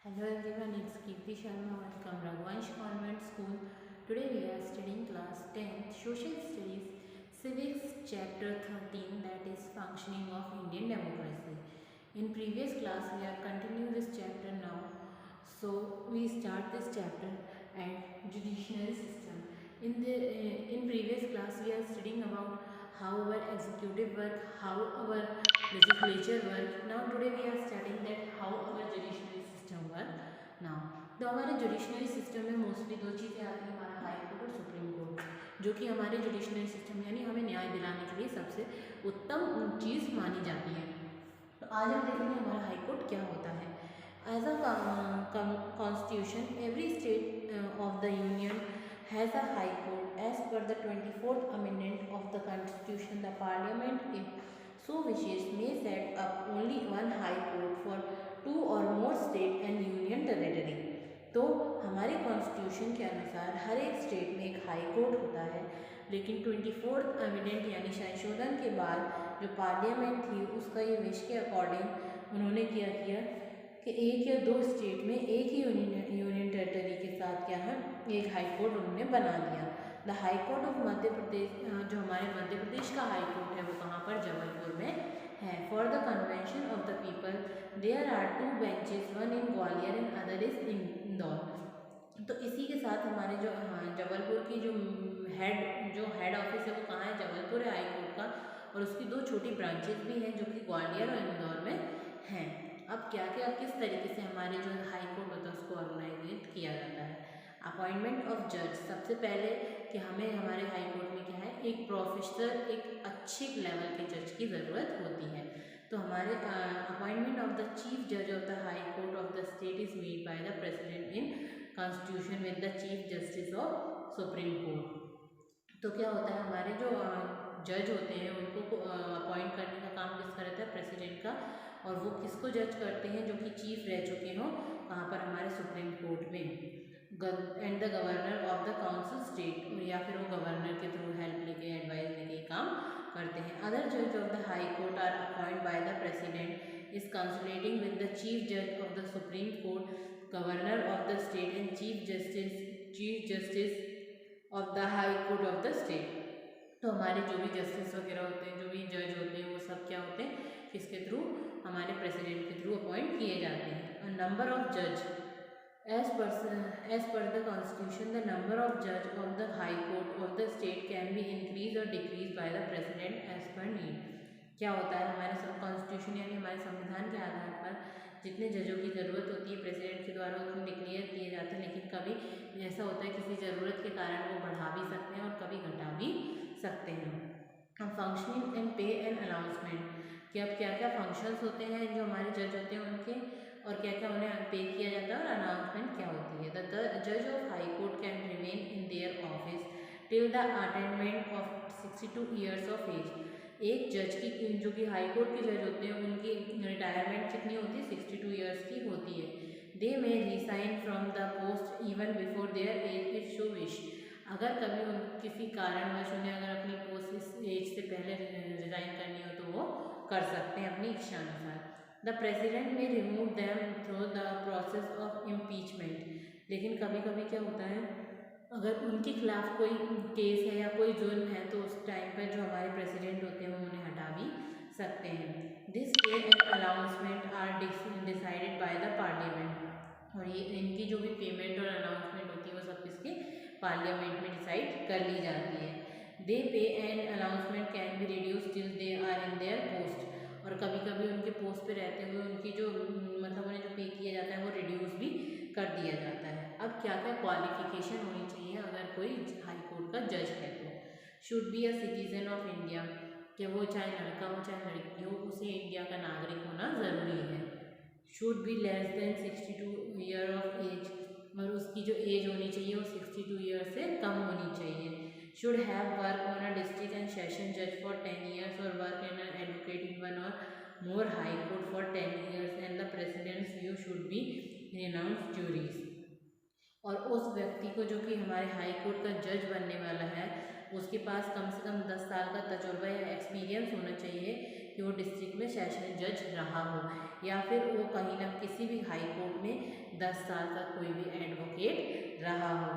Hello everyone, it's Kirti Sharma. Welcome Raghuvansh Convent School. Today we are studying class 10th Social Studies Civics chapter 13, that is Functioning of Indian Democracy. In previous class we have continued this chapter now. So we start this chapter at judiciary system. In previous class we are studying about how our executive work, how our legislature work. Now today we are studying that how our judiciary system work. now तो हमारे जुडिशनरी system में mostly दो चीज़ें आती हैं, हमारा high court और supreme court, जो कि हमारे जुडिशनरी सिस्टम यानी हमें न्याय दिलाने के लिए सबसे उत्तम चीज़ मानी जाती है। तो आज हम देखेंगे हमारा हाई कोर्ट क्या होता है। As a constitution every state of the union has a high court as per the 24th amendment of the constitution. The parliament if so wishes may set up only one high court for two or more state and union territory। तो हमारे constitution के अनुसार हर एक state में एक high court होता है, लेकिन 24th अमेंडमेंट यानी संशोधन के बाद जो पार्लियामेंट थी उसका ये विश के अकॉर्डिंग उन्होंने क्या किया कि एक या दो स्टेट में एक ही यूनियन टेरिटरी के साथ क्या है एक हाई कोर्ट उन्होंने बना दिया। The high court of Madhya Pradesh, जो हमारे मध्य प्रदेश का हाई कोर्ट है वो कहाँ पर, जबलपुर में है। For the convention of the people there are 2 benches, one in Gwalior and other is in Indore. तो इसी के साथ हमारे जो जबलपुर की जो हेड ऑफिस है वो कहाँ है, जबलपुर है हाई कोर्ट का, और उसकी दो छोटी ब्रांचेस भी हैं जो कि ग्वालियर और इंदौर में हैं। अब क्या क्या किस तरीके से हमारे जो हाई कोर्ट होता है उसको ऑर्गेनाइज किया जाता है। अपॉइंटमेंट ऑफ जज, सबसे पहले कि हमें हमारे हाई कोर्ट में क्या है एक प्रोफेशनल, एक अच्छे लेवल के जज की ज़रूरत होती है। तो हमारे अपॉइंटमेंट ऑफ द चीफ जज of the high court of the state is made by the president in constitution with the chief justice of supreme court. तो क्या होता है हमारे जो जज होते हैं उनको अपॉइंट करने का काम किसका रहता है, प्रेसिडेंट का, और वो किसको जज करते हैं, जो कि चीफ रह चुके हों कहाँ पर, हमारे सुप्रीम कोर्ट में। And the governor of the council state, या फिर वो गवर्नर के थ्रू हेल्प लेके एडवाइस लेके काम करते हैं। अदर जज of the high court are appoint by the president is कंसल्टेटिंग with the chief जज of the supreme court, governor of the state and chief justice of the high court of the state. तो हमारे जो भी justice वगैरह होते हैं, जो भी जज होते हैं, वो सब क्या होते हैं, किसके थ्रू, हमारे प्रेसिडेंट के थ्रू अपॉइंट किए जाते हैं। नंबर ऑफ जज, as per the constitution, the number of judge of the high court of the state can be increased or decreased by the president as per need। क्या होता है हमारे सब कॉन्स्टिट्यूशन यानी हमारे संविधान के आधार पर जितने जजों की ज़रूरत होती है प्रेसिडेंट के द्वारा उनको डिक्लेयर किए जाते हैं, लेकिन कभी ऐसा होता है किसी ज़रूरत के कारण वो बढ़ा भी सकते हैं और कभी घटा भी सकते हैं। हम फंक्शनिंग एंड पे एंड अनाउंसमेंट, कि अब क्या क्या फंक्शंस होते हैं जो हमारे जज होते हैं उनके, और क्या क्या उन्हें पे किया जाता है, और अनाउंसमेंट क्या होती है। द जज of high court can remain in their office till the attainment of 62 years of age. एक जज की, जो कि हाई कोर्ट के जज होते हैं उनकी रिटायरमेंट कितनी होती है, 62 ईयर्स की होती है। They may resign from the post even before their age if so wish. अगर कभी उन किसी कारणवश उन्हें अगर अपनी पोस्ट इस एज से पहले रिजाइन करनी हो तो वो कर सकते हैं अपनी इच्छानुसार। द प्रेसिडेंट में remove them through the process of impeachment. लेकिन कभी कभी क्या होता है अगर उनके खिलाफ कोई केस है या कोई जुर्म है तो उस टाइम पर जो हमारे प्रेसिडेंट होते हैं वो उन्हें हटा भी सकते हैं। This pay and announcement are decided by the parliament, और ये इनकी जो भी पेमेंट और अनाउंसमेंट होती है वो सब किसके, पार्लियामेंट में डिसाइड कर ली जाती है। They pay and announcement can be reduce till they are in their post, और कभी कभी उनके पोस्ट पे रहते हुए उनकी जो मतलब उन्हें जो पे किया जाता है वो रिड्यूस भी कर दिया जाता है। अब क्या क्या क्वालिफिकेशन होनी चाहिए अगर कोई हाई कोर्ट का जज है तो, should be a citizen of India, कि वो चाहे लड़का हो चाहे लड़की हो उसे इंडिया का नागरिक होना ज़रूरी है। Should be less than 62 year of age, और उसकी जो एज होनी चाहिए वो 62 ईयर से कम होनी चाहिए। Should have work on a district and session जज for 10 years or work in an advocate in one or more high court for 10 years and the president's view should be renowned jurist. और उस व्यक्ति को जो कि हमारे high court का जज बनने वाला है उसके पास कम से कम 10 साल का तजुर्बा या एक्सपीरियंस होना चाहिए कि वो डिस्ट्रिक्ट में सेशन जज रहा हो या फिर वो कहीं ना किसी भी हाई कोर्ट में 10 साल तक कोई भी एडवोकेट रहा हो।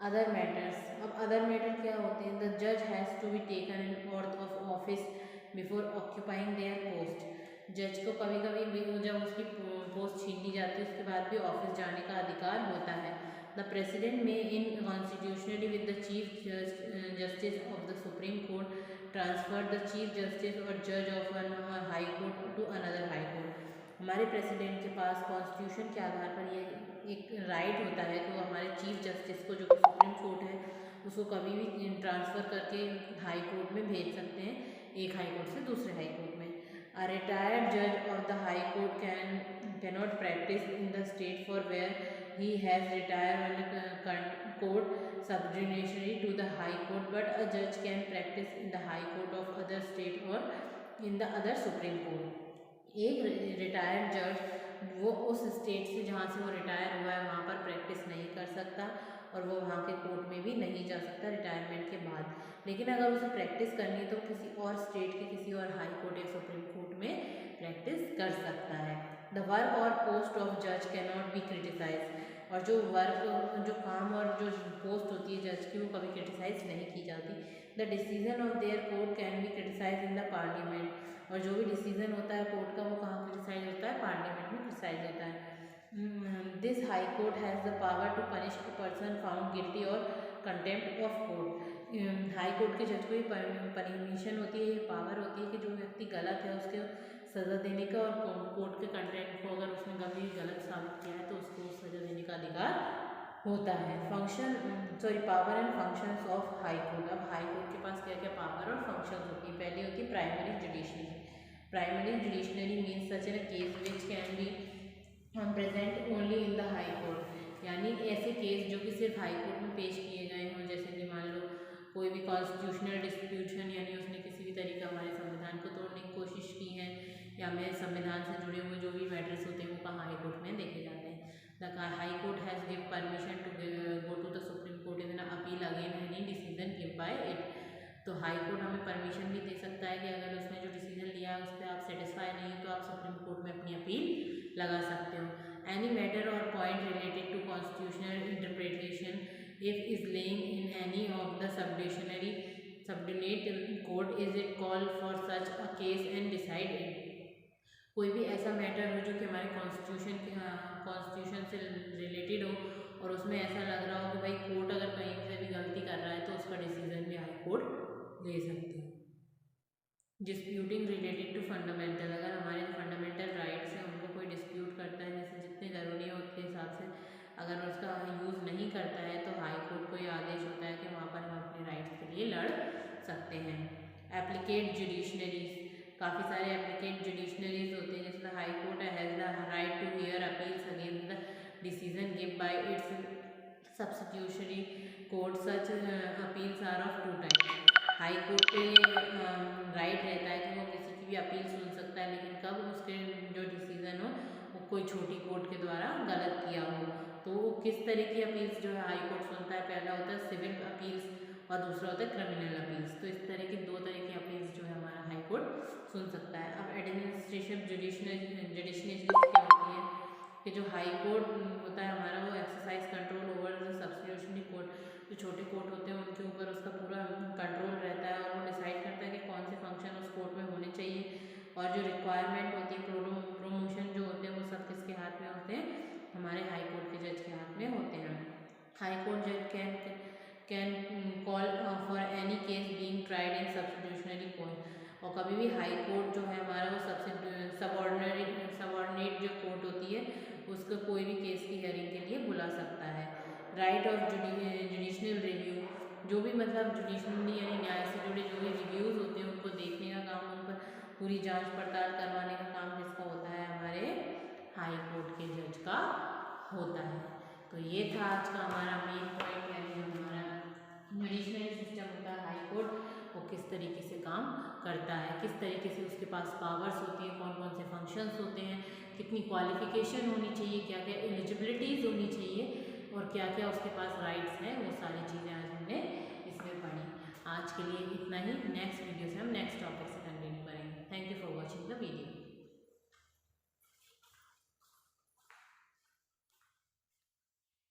अदर मैटर्स, अब अदर मैटर क्या होते हैं? द जज has to be taken an oath of office before occupying their post. जज को कभी कभी जब उसकी पोस्ट छीन ली जाती है उसके बाद भी ऑफिस जाने का अधिकार होता है। The president may in constitutionally with the chief justice of the supreme court transfer the chief justice or जज of an high court to another high court. हमारे प्रेसिडेंट के पास कॉन्स्टिट्यूशन के आधार पर ये एक राइट होता है कि वो हमारे चीफ जस्टिस को, जो कि सुप्रीम कोर्ट है, उसको कभी भी ट्रांसफ़र करके हाई कोर्ट में भेज सकते हैं, एक हाई कोर्ट से दूसरे हाई कोर्ट में। A retired judge of the High Court cannot practice in the state for where he has retired on court subordination to the High Court, but a judge can practice in the High Court of other state or in the other Supreme Court. एक retired जज वो उस state से जहाँ से वो retire हुआ है वहाँ पर प्रैक्टिस नहीं कर सकता और वो वहाँ के कोर्ट में भी नहीं जा सकता रिटायरमेंट के बाद। लेकिन अगर उसे प्रैक्टिस करनी है तो किसी और स्टेट के किसी और हाई कोर्ट या सुप्रीम कोर्ट में प्रैक्टिस कर सकता है। द वर्क और पोस्ट ऑफ जज कैन नॉट बी क्रिटिसाइज, और जो वर्क, जो काम और जो पोस्ट होती है जज की, वो कभी क्रिटिसाइज नहीं की जाती। The decision of their court can be criticise in the parliament, और जो भी डिसीजन होता है कोर्ट का वो कहाँ क्रिटिसाइज होता है? पार्लियामेंट में क्रिटिसाइज होता है। This high court has the power to punish a person found guilty or contempt of court. High court के जज को ये परमिशन होती है, ये पावर होती है कि जो व्यक्ति गलत है उसके सज़ा देने का, और कोर्ट के कंटेम्प्ट को अगर उसने कभी गलत साबित किया है तो उसको सज़ा देने का अधिकार होता है। Power and functions of high court. अब हाई कोर्ट के पास क्या क्या पावर और फंक्शंस होती है? पहली होती है primary judiciary. Primary judiciary means such an case which can be present only in the high court, यानी ऐसे केस जो कि सिर्फ हाई कोर्ट में पेश किए गए हों, जैसे कि मान लो कोई भी कॉन्स्टिट्यूशनल डिस्प्यूशन, यानी उसने किसी भी तरीके हमारे संविधान को तोड़ने की कोशिश की है, या हमें संविधान से जुड़े हुए जो भी मैटर्स होते हैं वो कहाँ हाई कोर्ट में देखे जाते हैं। The high court has give permission to go to the supreme court in appeal again any decision give by it. तो हाई कोर्ट हमें परमिशन भी दे सकता है कि अगर उसने जो डिसीजन लिया है उस पर आप सेटिस्फाई नहीं तो आप सुप्रीम कोर्ट में अपनी अपील लगा सकते हो। एनी मैटर और point related to constitutional interpretation if is laying in any of the subordinate court is it call for such a case and decide it. कोई भी ऐसा मैटर हो जो कि हमारे कॉन्स्टिट्यूशन से रिलेटेड हो और उसमें ऐसा लग रहा हो कि भाई कोर्ट अगर कहीं से भी गलती कर रहा है तो उसका डिसीजन भी हाई कोर्ट ले सकते हैं। डिस्प्यूटिंग रिलेटेड टू फंडामेंटल, अगर हमारे जो फंडामेंटल राइट्स हैं उनको कोई डिस्प्यूट करता है, जैसे जितने ज़रूरी है उसके हिसाब से अगर उसका यूज़ नहीं करता है तो हाई कोर्ट को ये आदेश होता है कि वहाँ पर हम अपने राइट्स के लिए लड़ सकते हैं। एप्लीकेट जुडिशनरीज, काफ़ी सारे एप्लीकेट जुडिशनरीज होते हैं, जैसे high court has the right to hear appeals against the decision give by its substitutionary court. Such appeals are of two type. High court के राइट रहता है कि वो किसी की भी अपील सुन सकता है, लेकिन कब उसके जो डिसीजन हो वो कोई छोटी कोर्ट के द्वारा गलत किया हो। तो किस तरह की अपील्स जो है हाई कोर्ट सुनता है? पहला होता है सिविल अपील्स और दूसरा होता है क्रिमिनल अपील्स। तो इस तरह की दो तरह की अपील्स जो है हमारा हाई कोर्ट सुन सकता है। अब एडमिनिस्ट्रेटिव जुडिशनरी क्या होती है कि जो हाई कोर्ट होता है हमारा वो exercise control over the substitutionary court. जो छोटे कोर्ट होते हैं उनके ऊपर उसका पूरा कंट्रोल रहता है और वो डिसाइड करता है कि कौन से फंक्शन उस कोर्ट में होने चाहिए, और जो रिक्वायरमेंट होती है प्रोमोशन जो होते हैं वो सब किसके हाथ में होते हैं? हमारे हाई कोर्ट के जज के हाथ में होते हैं। हाई कोर्ट जज can call for any case being tried in substitutionary court, और कभी भी हाई कोर्ट जो है हमारा वो सबऑर्डिनेट जो कोर्ट होती है उसको कोई भी केस की हियरिंग के लिए बुला सकता है। राइट ऑफ जुडिशनल रिव्यू, जो भी मतलब जुडिशनरी यानी न्याय से जुड़े जो भी रिव्यूज़ होते हैं उनको देखने का काम, उन पर पूरी जांच पड़ताल करवाने का काम किसका होता है? हमारे हाई कोर्ट के जज का होता है। तो ये था आज का हमारा मेन पॉइंट, यानी हमारा जुडिशनरी सिस्टम होता है हाई कोर्ट, वो किस तरीके से काम करता है, किस तरीके से उसके पास पावर्स होती हैं, कौन कौन से फंक्शंस होते हैं, कितनी क्वालिफिकेशन होनी चाहिए, क्या क्या एलिजिबिलिटीज़ होनी चाहिए और क्या क्या उसके पास राइट्स हैं, वो सारी चीज़ें आज हमने इसमें पढ़ी। आज आज के लिए इतना ही। नेक्स्ट वीडियो से हम नेक्स्ट टॉपिक से कंटिन्यू करेंगे। Thank you for watching the video.